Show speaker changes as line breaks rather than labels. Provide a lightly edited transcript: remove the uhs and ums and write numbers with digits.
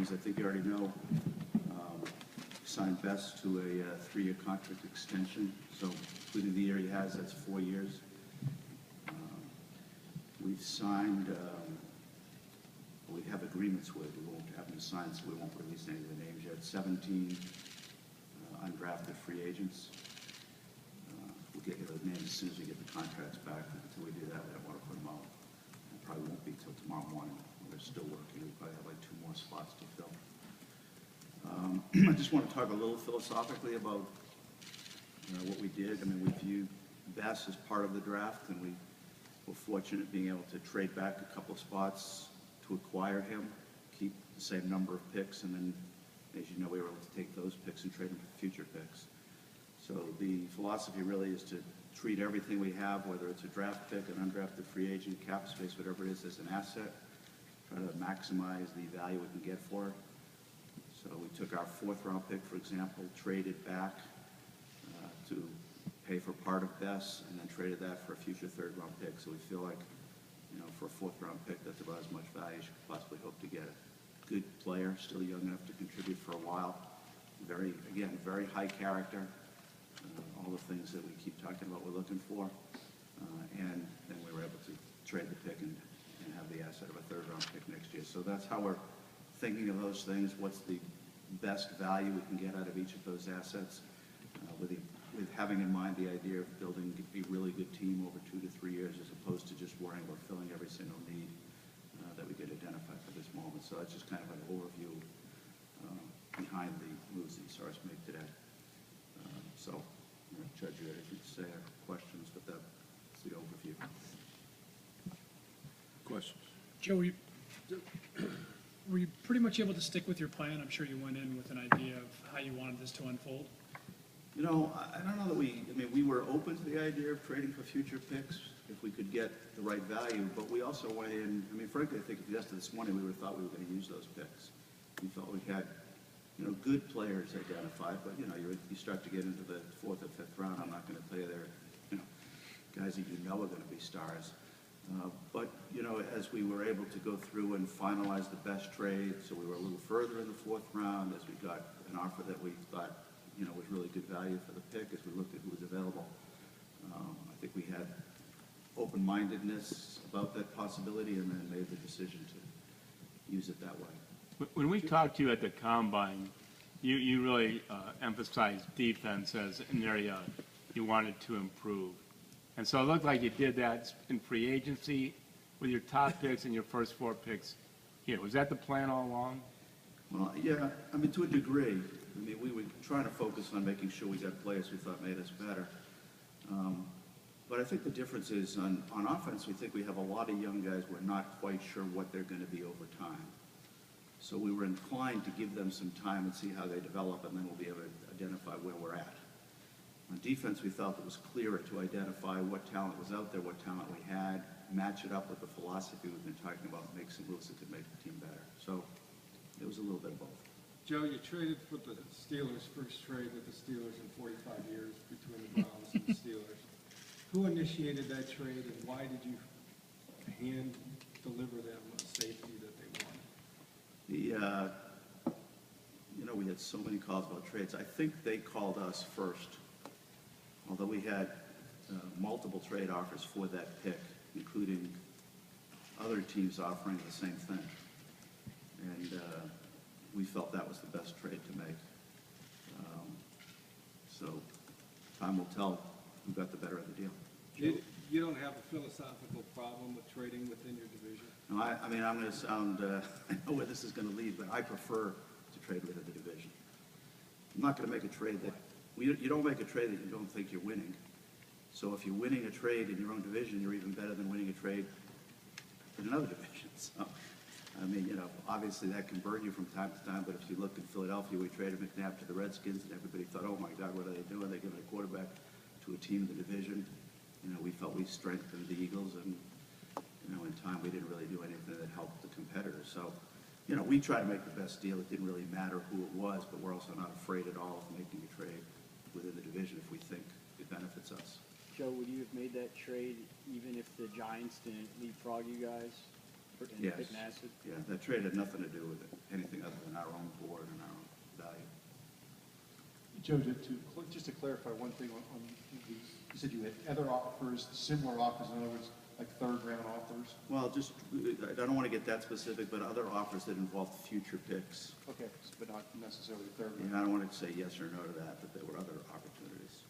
things I think you already know. Signed Best to a 3-year contract extension, so including the year he has, that's 4 years. We've signed, we have agreements with, we won't have them signed, so we won't release any of the names yet, 17 undrafted free agents. We'll get you those names as soon as we get the contracts back. Until we do that, we don't want to put them out. It probably won't be till tomorrow morning. We're still working. We probably have like 2 more spots to fill. I just want to talk a little philosophically about what we did. I mean, we viewed Bass as part of the draft, and we were fortunate being able to trade back a couple of spots to acquire him, keep the same number of picks, and then, as you know, we were able to take those picks and trade them for future picks. So the philosophy really is to treat everything we have, whether it's a draft pick, an undrafted free agent, cap space, whatever it is, as an asset. Try to maximize the value we can get for it. So we took our 4th round pick, for example, traded back to pay for part of Best, and then traded that for a future 3rd round pick. So we feel like, you know, for a 4th round pick, that's about as much value as you could possibly hope to get. Good player, still young enough to contribute for a while. Very high character. All the things that we keep talking about we're looking for. And then we were able to trade the pick and have the asset of a 3rd round pick next year. So that's how we're thinking of those things. What's the best value we can get out of each of those assets, with having in mind the idea of building a really good team over 2 to 3 years, as opposed to just worrying about filling every single need that we could identify for this moment. So that's just kind of an overview behind the moves that you saw us make today. So, Judge, you had anything to say or questions, but that's the overview.
Questions?
Joe, were you pretty much able to stick with your plan? I'm sure you went in with an idea of how you wanted this to unfold.
You know, I don't know that we were open to the idea of trading for future picks if we could get the right value, but we also went in, frankly, I think if you asked us this morning, we thought we were going to use those picks. We felt we had, good players identified, but, you start to get into the 4th or 5th round, I'm not going to tell you they're, guys that are going to be stars. But, as we were able to go through and finalize the best trade, so we were a little further in the 4th round as we got an offer that we thought, was really good value for the pick as we looked at who was available. I think we had open-mindedness about that possibility and then made the decision to use it that way.
When we talked to you at the Combine, you really emphasized defense as an area you wanted to improve. And so it looked like you did that in free agency with your top picks and your first 4 picks here. Was that the plan all along?
Well, yeah, to a degree. We were trying to focus on making sure we got players we thought made us better. But I think the difference is on offense, we think we have a lot of young guys we're not quite sure what they're going to be over time. So we were inclined to give them some time and see how they develop, and then we'll be able to identify where we're at. On defense, we felt it was clearer to identify what talent was out there, what talent we had, match it up with the philosophy we've been talking about, make some moves that could make the team better. So it was a little bit of both.
Joe, you traded for the Steelers, first trade with the Steelers in 45 years between the Browns and the Steelers. Who initiated that trade, and why did you hand deliver them a safety that they wanted?
We had so many calls about trades. I think they called us first, although we had multiple trade offers for that pick, including other teams offering the same thing. And we felt that was the best trade to make. So time will tell who got the better of the deal.
You don't have a philosophical problem with trading within your division?
No, I'm going to sound, I know where this is going to lead, but I prefer to trade within the division. I'm not going to make a trade that, you don't make a trade that you don't think you're winning. So if you're winning a trade in your own division, you're even better than winning a trade in another division. So, obviously that can burn you from time to time, but if you look in Philadelphia, we traded McNabb to the Redskins, and everybody thought, oh my God, what are they doing? They're giving a quarterback to a team in the division. We felt we strengthened the Eagles, and, in time we didn't really do anything that helped the competitors. So, we try to make the best deal. It didn't really matter who it was, but we're also not afraid at all of making a trade within the division if we think it benefits us.
Joe, would you have made that trade even if the Giants didn't leapfrog you guys?
Yes.
Pitt and acid?
Yeah, that trade had nothing to do with it, anything other than our own board and our own value.
Joe, just to clarify one thing on these, you said you had other offers, similar offers, in other words, like third round offers?
Well, just, I don't want to get that specific, but other offers that involved future picks.
Okay, but not necessarily third
Yeah,
round.
I don't want to say yes or no to that, but there were other opportunities.